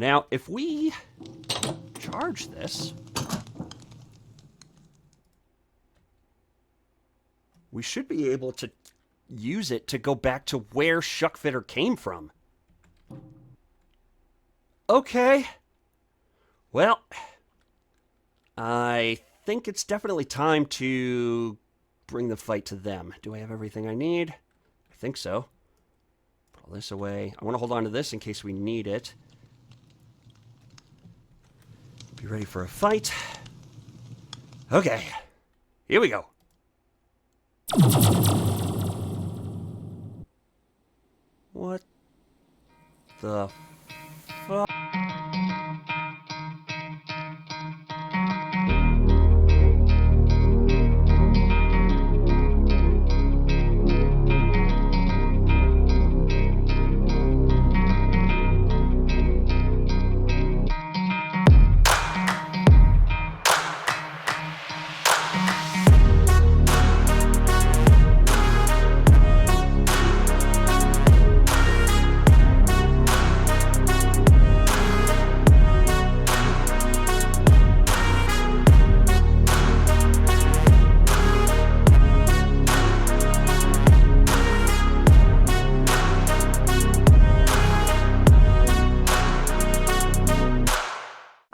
Now, if we charge this, we should be able to use it to go back to where Shuckfitter came from. Okay. Well, I think it's definitely time to bring the fight to them. Do I have everything I need? I think so. Put all this away. I want to hold on to this in case we need it. Be ready for a fight. Okay. Here we go. What the fuck?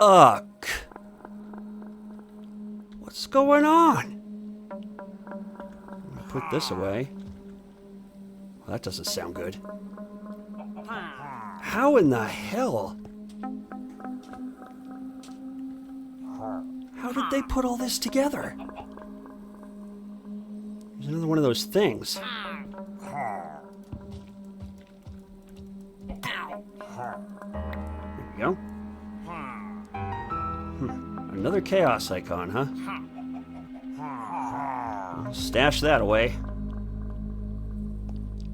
Ugh. What's going on? Put this away. Well, that doesn't sound good. How in the hell? How did they put all this together? There's another one of those things. There we go. Another chaos icon, huh? I'll stash that away.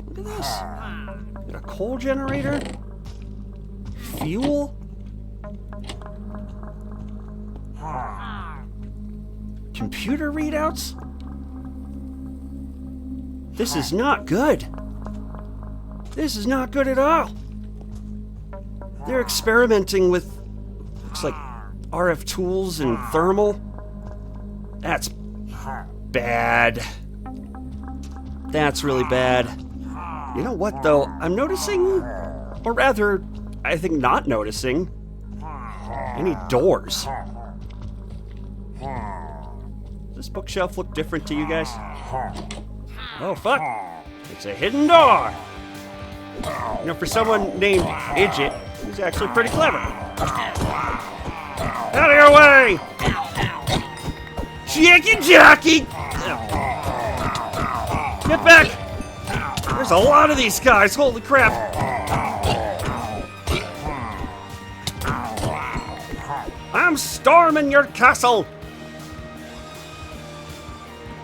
Look at this. Got a coal generator? Fuel? Computer readouts? This is not good. This is not good at all. They're experimenting with, looks like, RF tools and thermal. That's bad. That's really bad. You know what, though? I'm noticing, or rather, I think not noticing, any doors. Does this bookshelf look different to you guys? Oh, fuck. It's a hidden door. You know, for someone named Idjit, he's actually pretty clever. Out of your way! Jacky Jockey! Get back! There's a lot of these guys, holy crap! I'm storming your castle!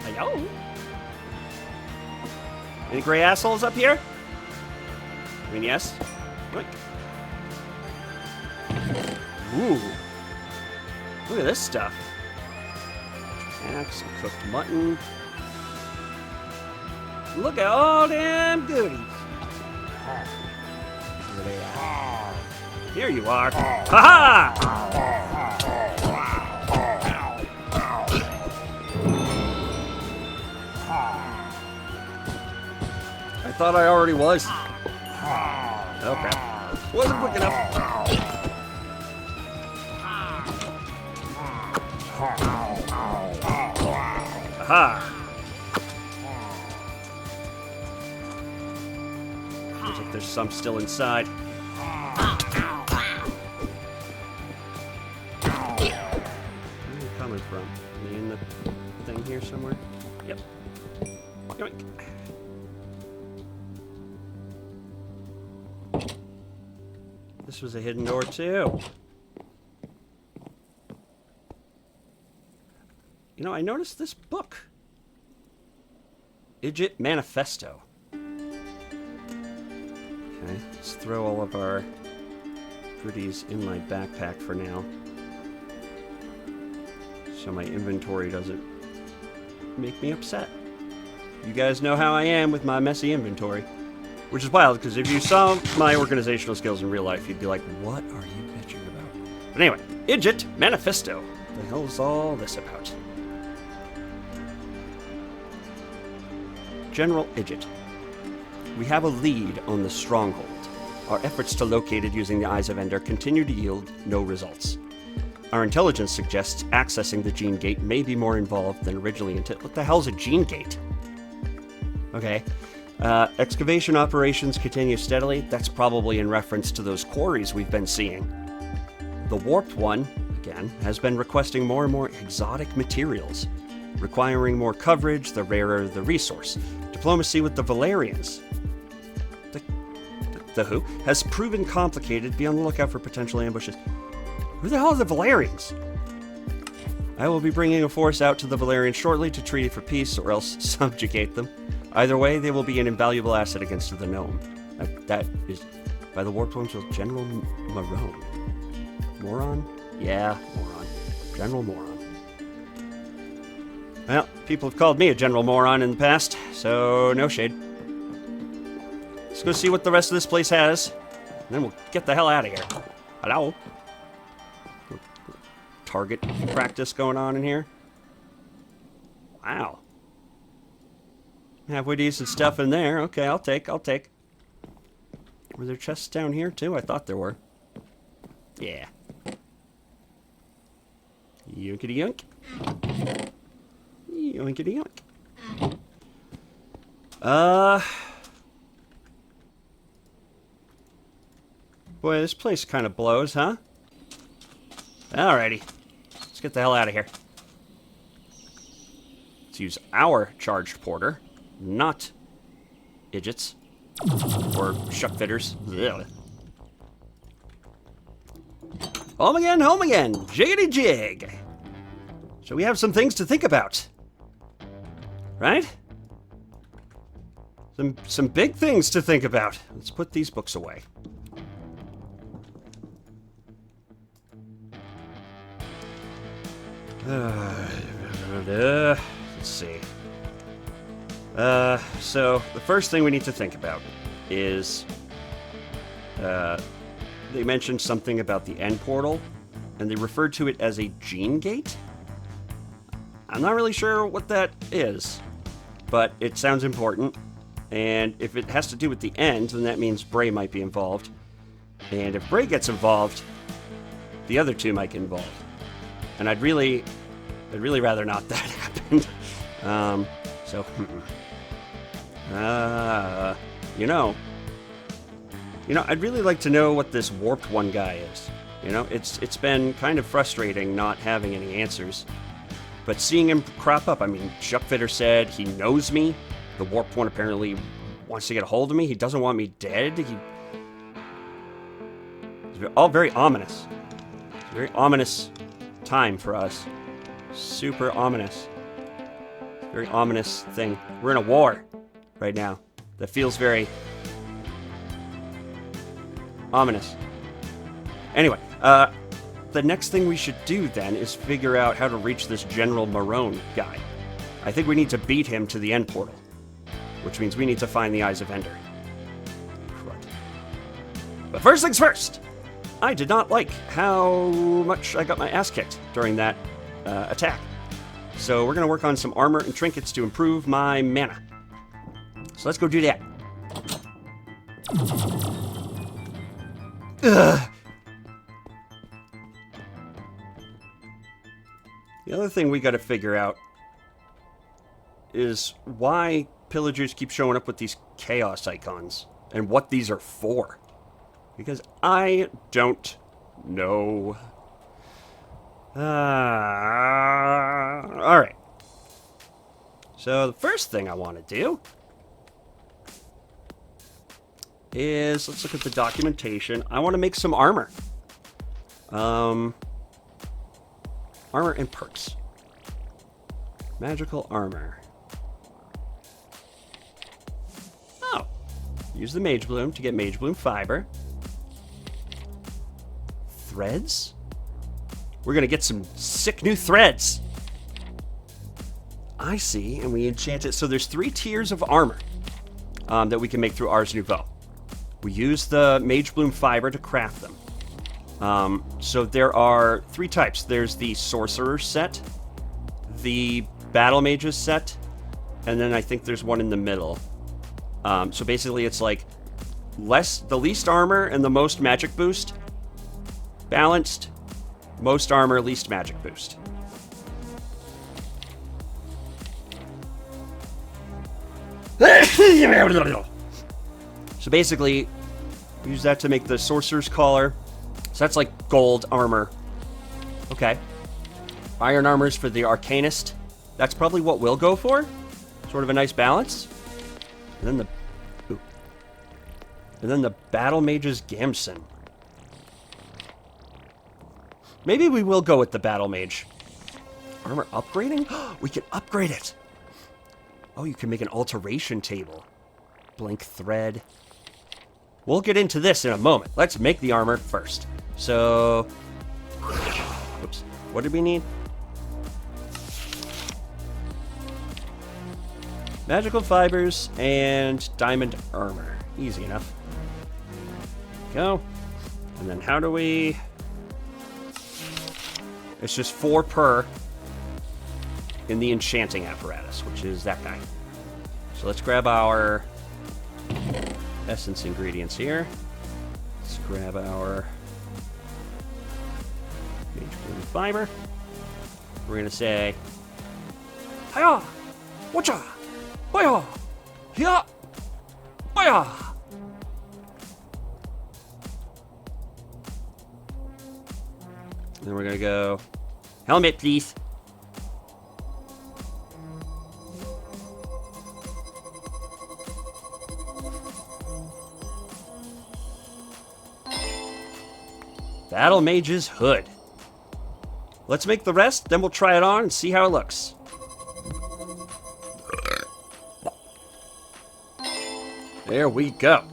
Hello? Any gray assholes up here? I mean, yes. Quick. Ooh. Look at this stuff. Some cooked mutton. Look at all them goodies. Where they at? Here you are. Ha ha! I thought I already was. Okay. Wasn't quick enough. Aha! Looks like there's some still inside. Where are you coming from? Are they in the thing here somewhere? Yep. Yoink. This was a hidden door too. You know, I noticed this book. Idjit Manifesto. Okay, let's throw all of our goodies in my backpack for now. So my inventory doesn't make me upset. You guys know how I am with my messy inventory. Which is wild, because if you saw my organizational skills in real life, you'd be like, what are you bitching about? But anyway, Idjit Manifesto. What the hell is all this about? General Idjit. We have a lead on the stronghold. Our efforts to locate it using the Eyes of Ender continue to yield no results. Our intelligence suggests accessing the gene gate may be more involved than originally intended. What the hell's a gene gate? Okay. Excavation operations continue steadily. That's probably in reference to those quarries we've been seeing. The Warped One, again, has been requesting more and more exotic materials, requiring more coverage the rarer the resource. Diplomacy with the Valerians. The who? Has proven complicated. Be on the lookout for potential ambushes. Who the hell are the Valerians? I will be bringing a force out to the Valerians shortly to treaty for peace or else subjugate them. Either way, they will be an invaluable asset against the gnome. That is by the Warped Ones with General Marone. Moron? Yeah, moron. General Moron. Well, people have called me a General Moron in the past, so no shade. Let's go see what the rest of this place has, and then we'll get the hell out of here. Hello? Target practice going on in here. Wow. Halfway decent stuff in there. Okay, I'll take. Were there chests down here too? I thought there were. Yeah. Yoinkity yoink. Yoinkity yoink. Boy, this place kind of blows, huh? Alrighty. Let's get the hell out of here. Let's use our charged porter, not Idjit's. Or shuckfitters. Ugh. Home again, jiggity jig. So we have some things to think about. Right? Some big things to think about. Let's put these books away. Let's see. So the first thing we need to think about is they mentioned something about the end portal, and they referred to it as a gene gate. I'm not really sure what that is, but it sounds important. And if it has to do with the end, then that means Brey might be involved. And if Brey gets involved, the other two might get involved. And I'd really rather not that happened. I'd really like to know what this Warped One guy is. It's been kind of frustrating not having any answers. But seeing him crop up, Shuckfitter said he knows me. The Warped One apparently wants to get a hold of me. He doesn't want me dead. It's all very ominous. It's a very ominous time for us. Super ominous. Very ominous thing. We're in a war right now that feels very ominous. Anyway, the next thing we should do then is figure out how to reach this General Marone guy. I think we need to beat him to the end portal, which means we need to find the Eyes of Ender. Crud. But first things first, I did not like how much I got my ass kicked during that attack. So we're going to work on some armor and trinkets to improve my mana. So let's go do that. Ugh. The other thing we got to figure out is why pillagers keep showing up with these chaos icons and what these are for. Because I don't know. Alright. So the first thing I want to do is, let's look at the documentation. I want to make some armor. Armor and perks. Magical armor. Oh. Use the Mage Bloom to get Mage Bloom fiber. Threads? We're going to get some sick new threads. I see, and we enchant it. So there's 3 tiers of armor. that we can make through Ars Nouveau. We use the Mage Bloom fiber to craft them. So there are 3 types. There's the Sorcerer set, the Battle Mages set, and then I think there's one in the middle. So basically it's like the least armor and the most magic boost. Balanced, most armor, least magic boost. So basically, we use that to make the Sorcerer's Collar. So that's like gold armor. Okay. Iron armors for the Arcanist. That's probably what we'll go for. Sort of a nice balance. And then the Battle Mage's Gamson. Maybe we will go with the Battle Mage. Armor upgrading? We can upgrade it. Oh, you can make an alteration table. Blank thread. We'll get into this in a moment. Let's make the armor first. So, oops. What did we need? Magical fibers and diamond armor. Easy enough. Go. And then how do we... It's just 4 per in the enchanting apparatus, which is that guy. So let's grab our essence ingredients here. Let's grab our Mage Bloom fiber. We're gonna say, hiya, watcha, hiya, hiya, hiya. Then we're gonna go, helmet, please. Battle Mage's hood. Let's make the rest, then we'll try it on and see how it looks. There we go.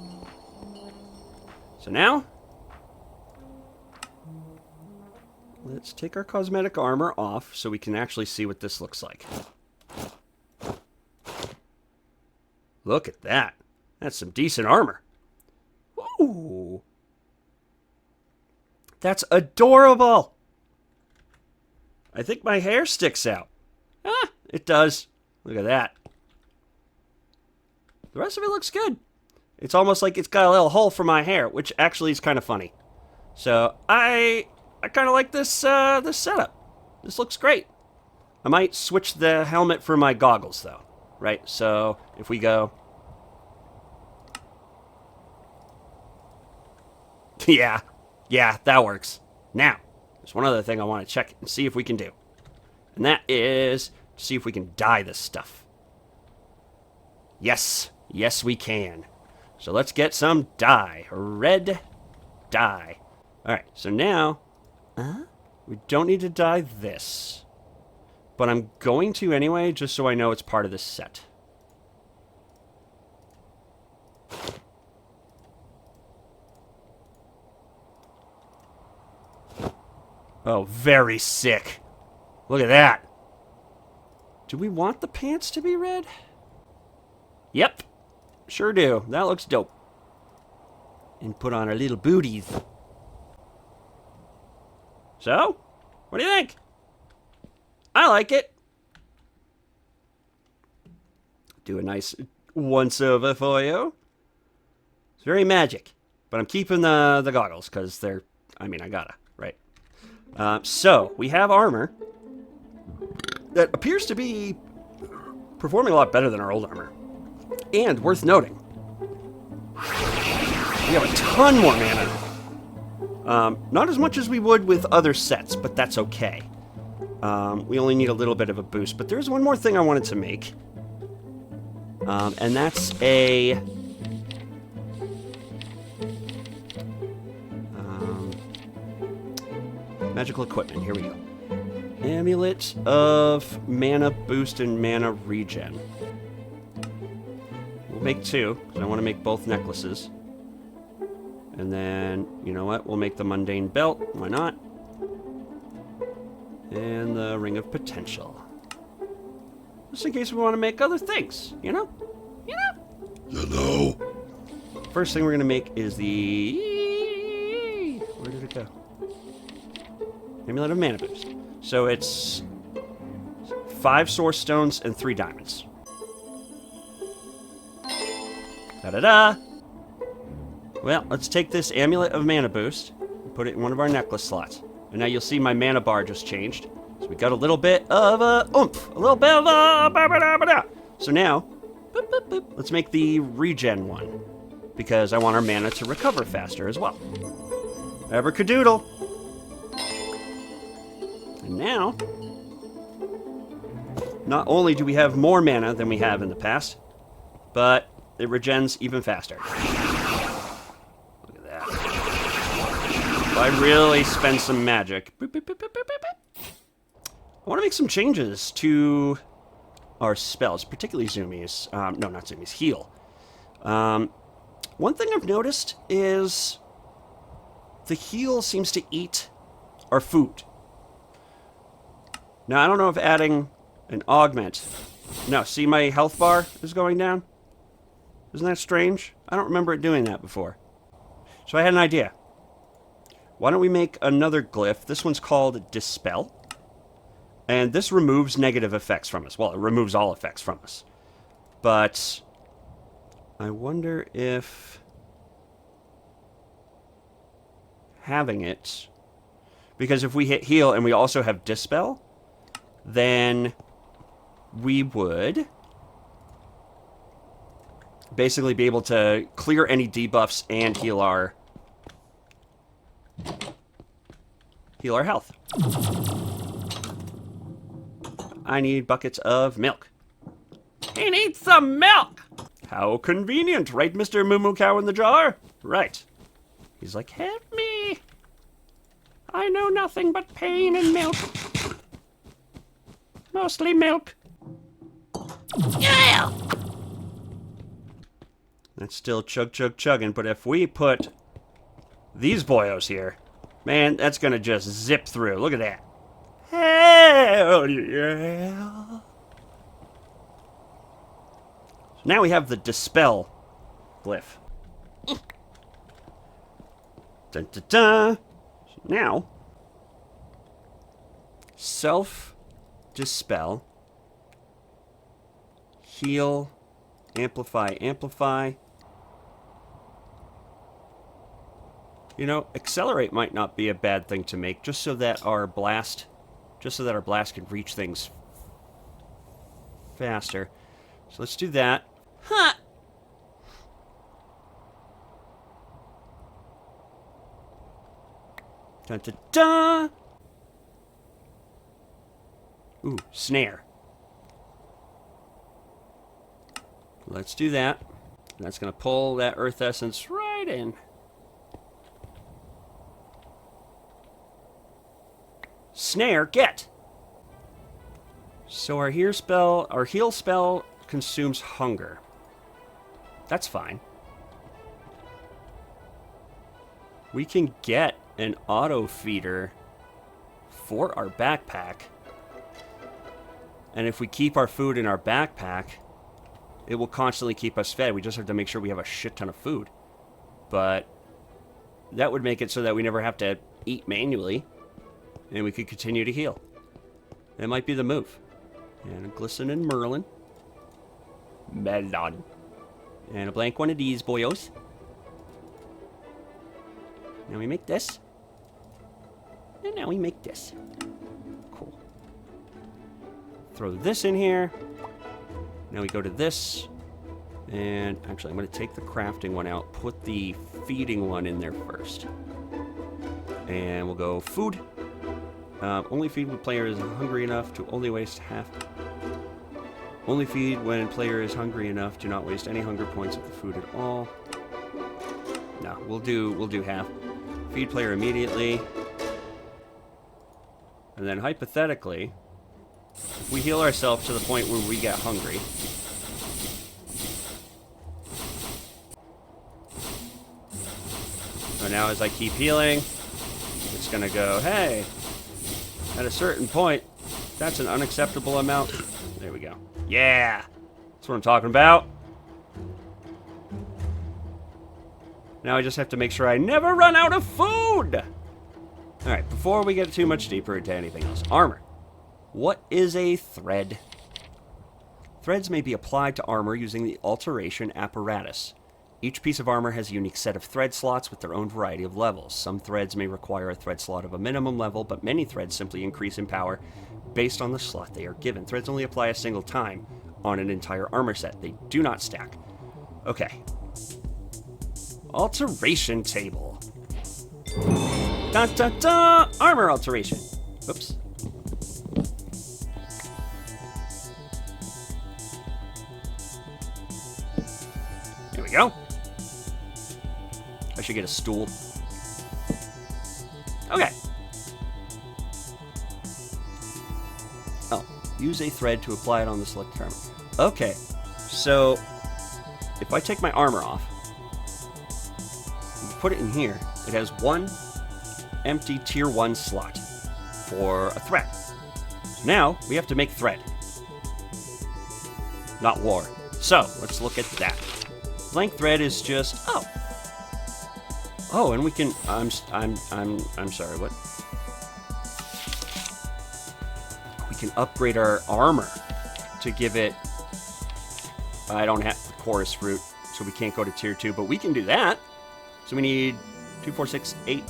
So now, let's take our cosmetic armor off so we can actually see what this looks like. Look at that. That's some decent armor. Ooh. That's adorable. I think my hair sticks out. Ah, it does. Look at that. The rest of it looks good. It's almost like it's got a little hole for my hair, which actually is kind of funny. So I kind of like this this setup. This looks great. I might switch the helmet for my goggles though, right? So if we go, yeah, that works. Now, there's one other thing I want to check and see if we can do, and that is to see if we can dye this stuff. Yes, we can. So let's get some dye, red dye. All right, so now. We don't need to dye this. But I'm going to anyway, just so I know it's part of this set. Oh, very sick. Look at that. Do we want the pants to be red? Yep. Sure do. That looks dope. And put on our little booties. So, what do you think? I like it. Do a nice once-over for you. It's very magic. But I'm keeping the goggles, because they're... I mean, I gotta, right? So, we have armor that appears to be performing a lot better than our old armor. And, worth noting, we have a ton more mana. Not as much as we would with other sets, but that's okay. We only need a little bit of a boost. But there's one more thing I wanted to make. And that's a... magical equipment. Here we go. Amulet of mana boost and mana regen. We'll make 2, because I want to make both necklaces. And then, you know what? We'll make the mundane belt. Why not? And the ring of potential. Just in case we want to make other things, you know? Hello? First thing we're going to make is the... Where did it go? Amulet of Mana Boost. So it's 5 source stones and 3 diamonds. Da-da-da! Well, let's take this Amulet of Mana Boost and put it in one of our necklace slots. And now you'll see my mana bar just changed. So we got a little bit of oomph. A little bit of So now, boop, boop, boop, let's make the regen one. Because I want our mana to recover faster as well. Abracadoodle! And now, not only do we have more mana than we have in the past, but it regens even faster. Look at that. If I really spend some magic, boop, boop, boop, boop, boop, boop. I want to make some changes to our spells, particularly Zoomies. No, not Zoomies, heal. One thing I've noticed is the heal seems to eat our food. Now, I don't know if adding an augment... No, see my health bar is going down? Isn't that strange? I don't remember it doing that before. So I had an idea. Why don't we make another glyph? This one's called Dispel. And this removes negative effects from us. Well, it removes all effects from us. But I wonder if having it... Because if we hit heal and we also have Dispel, then we would basically be able to clear any debuffs and heal our health. I need buckets of milk. He needs some milk! How convenient, right, Mr. Moo Cow in the jar? Right. He's like, help me! I know nothing but pain and milk. Mostly milk. Yeah! That's still chugging, but if we put these boyos here, man, that's gonna just zip through. Look at that. Hell yeah! So now we have the Dispel glyph. Dun, dun, dun. So now, Self-Dispel, Heal, Amplify. You know, Accelerate might not be a bad thing to make, just so that our blast can reach things faster. So let's do that. Huh! Dun dun dun! Ooh, snare. Let's do that. And that's gonna pull that earth essence right in. Snare, get! So our heal spell consumes hunger. That's fine. We can get an auto feeder for our backpack. And if we keep our food in our backpack, it will constantly keep us fed. We just have to make sure we have a shit ton of food. But that would make it so that we never have to eat manually. And we could continue to heal. That might be the move. And a glistening Merlin. Melon. And a blank one of these boyos. Now we make this. And now we make this. Cool. Throw this in here. Now we go to this. And actually, I'm going to take the crafting one out. Put the feeding one in there first. And we'll go food. Only feed when player is hungry enough to only waste half. Only feed when player is hungry enough. Do not waste any hunger points of the food at all. No, we'll do half. Feed player immediately. And then hypothetically, if we heal ourselves to the point where we get hungry. So now as I keep healing, it's gonna go, hey, at a certain point, that's an unacceptable amount. There we go. Yeah! That's what I'm talking about. Now I just have to make sure I never run out of food! Alright, before we get too much deeper into anything else. Armor. What is a thread? Threads may be applied to armor using the alteration apparatus. Each piece of armor has a unique set of thread slots with their own variety of levels. Some threads may require a thread slot of a minimum level, but many threads simply increase in power based on the slot they are given. Threads only apply a single time on an entire armor set. They do not stack. Okay. Alteration table. Dun dun dun! Armor alteration. Oops. There we go. I should get a stool. Okay. Oh, use a thread to apply it on the selected armor. Okay, so if I take my armor off, and put it in here, it has one empty tier 1 slot for a thread. So now we have to make thread, not war. So let's look at that. Blank thread is just oh, and we can. I'm sorry. What? We can upgrade our armor to give it. I don't have the chorus root, so we can't go to tier 2, but we can do that. So we need 2, 4, 6, 8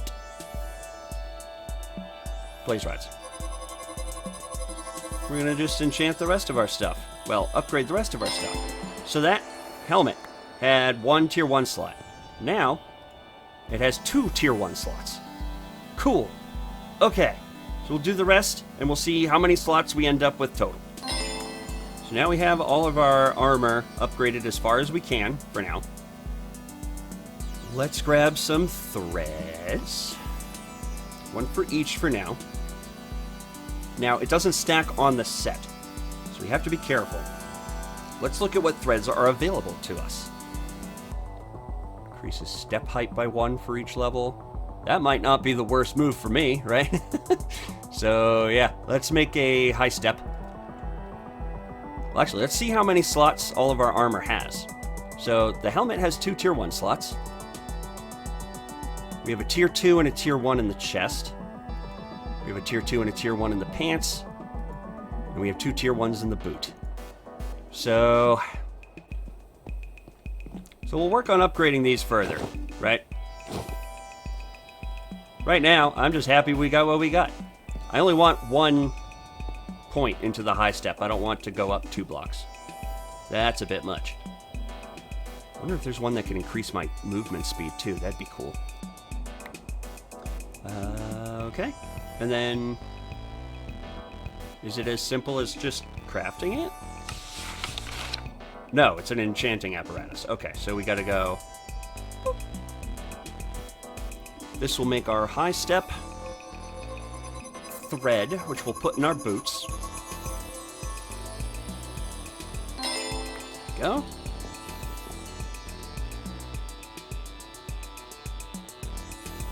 blaze rods. We're gonna just enchant the rest of our stuff. Well, upgrade the rest of our stuff. So that helmet had one tier 1 slot. Now it has 2 tier 1 slots. Cool. Okay, so we'll do the rest, and we'll see how many slots we end up with total. So now we have all of our armor upgraded as far as we can for now. Let's grab some threads. One for each for now. Now, it doesn't stack on the set, so we have to be careful. Let's look at what threads are available to us. Increases step height by 1 for each level. That might not be the worst move for me, right? So, yeah, let's make a high step. Well, actually, let's see how many slots all of our armor has. So, the helmet has 2 tier 1 slots. We have a tier 2 and a tier 1 in the chest. We have a tier 2 and a tier 1 in the pants. And we have 2 tier 1s in the boot. So we'll work on upgrading these further, right? Right now, I'm just happy we got what we got. I only want 1 point into the high step. I don't want to go up 2 blocks. That's a bit much. I wonder if there's one that can increase my movement speed too. That'd be cool. Okay. And then, is it as simple as just crafting it? No, it's an enchanting apparatus. Okay, so we gotta go. Boop. This will make our high step thread, which we'll put in our boots. Go.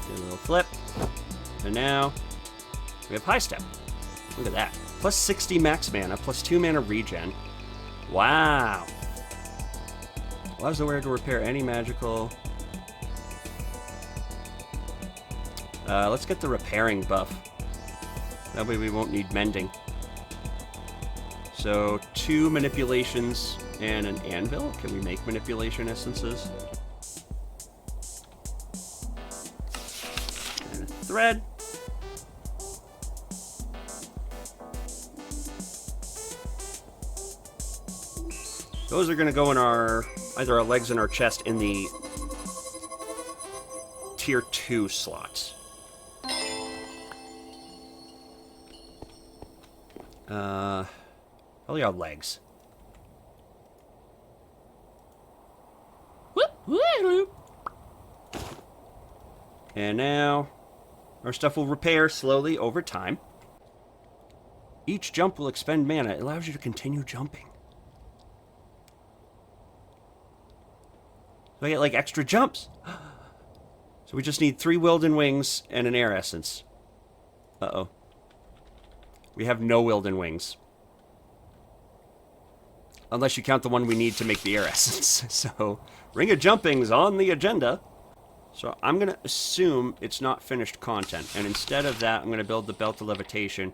Do a little flip. And now we have high step. Look at that. Plus 60 max mana, plus 2 mana regen. Wow. Allows the wearer to repair any magical. Let's get the repairing buff. That way we won't need mending. So 2 manipulations and an anvil. Can we make manipulation essences? And a thread. Those are going to go in our, either our legs and our chest in the tier 2 slots. Probably our legs. And now our stuff will repair slowly over time. Each jump will expend mana. It allows you to continue jumping. So I get like extra jumps. So we just need 3 Wilden Wings and an air essence. Uh-oh. We have no Wilden Wings. Unless you count the one we need to make the air essence. So, Ring of Jumping's on the agenda. So I'm going to assume it's not finished content. And instead of that, I'm going to build the belt of levitation.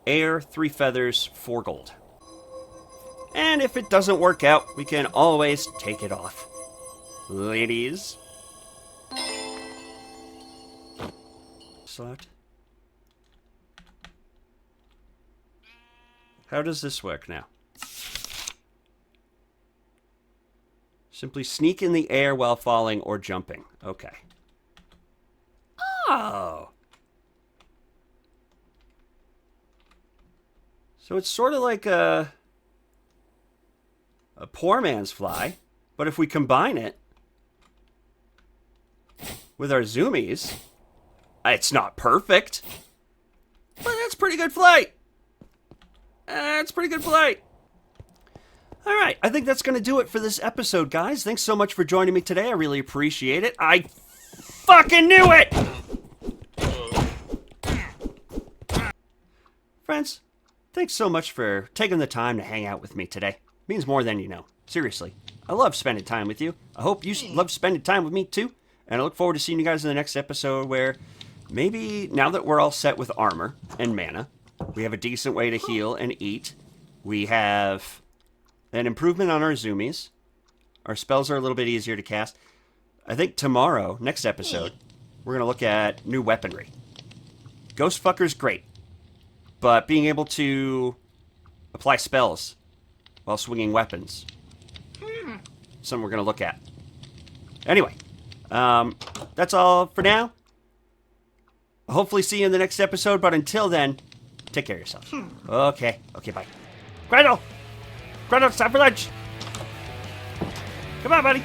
Air, 3 feathers, 4 gold. And if it doesn't work out, we can always take it off. Ladies. Slot. How does this work now? Simply sneak in the air while falling or jumping. Okay. Oh. So it's sort of like a poor man's fly, but if we combine it with our zoomies, it's not perfect, but that's pretty good flight. That's pretty good flight. All right, I think that's going to do it for this episode, guys. Thanks so much for joining me today. I really appreciate it. I fucking knew it! Friends, thanks so much for taking the time to hang out with me today. It means more than you know. Seriously. I love spending time with you. I hope you love spending time with me too. And I look forward to seeing you guys in the next episode where maybe now that we're all set with armor and mana, we have a decent way to heal and eat. We have an improvement on our zoomies. Our spells are a little bit easier to cast. I think tomorrow, next episode, we're going to look at new weaponry. Ghost Fucker's great. But being able to apply spells while swinging weapons, something we're going to look at. Anyway, that's all for now. I'll hopefully see you in the next episode, but until then, take care of yourself. Okay, bye. Gretel, it's time for lunch. Come on, buddy.